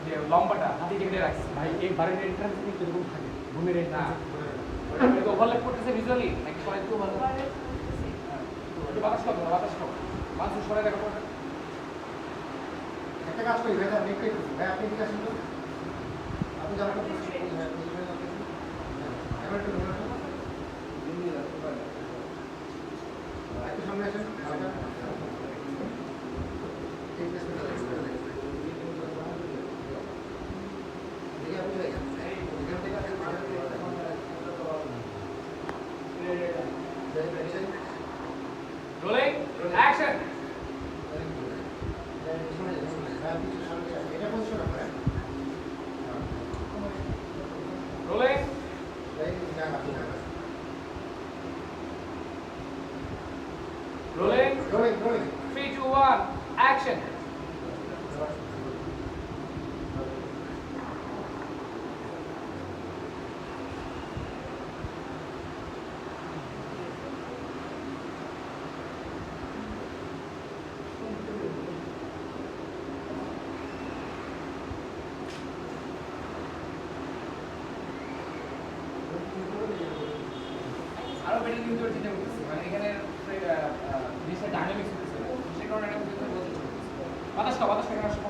যে লম্বাটা হাতি কেটে রাখছে ভাই এই বাড়ির এন্ট্রান্স কিন্তু এরকম থাকে রুমের না এন্ট্রান্স ওটা ওভারল্যাপ করতেছে ভিজুয়ালি নাকি সবাই একটু ওভারল্যাপ একটু বাতাস খাবো বাতাস খাবো মানুষ সরে দেখা পড়ে একটা কাজ করি ভাই আপনি একটু ভাই আপনি কি আসেন তো আপনি যারা করতে এবার একটু ধরে রাখুন একটু সামনে আসেন হালকা ঠিক আছে দেখি আপনি এখান থেকে আসেন রোলিং অ্যাকশন এটা পজিশন আপনার rolling rolling rolling rolling 3 2 1 action আরো বেটার কিন্তু চিন্তা করতেছি মানে এখানে জিনিসটা ডাইনামিক্স হতেছে সেই কারণে এটা কিন্তু বলতে বাতাস খাও বাতাস খাও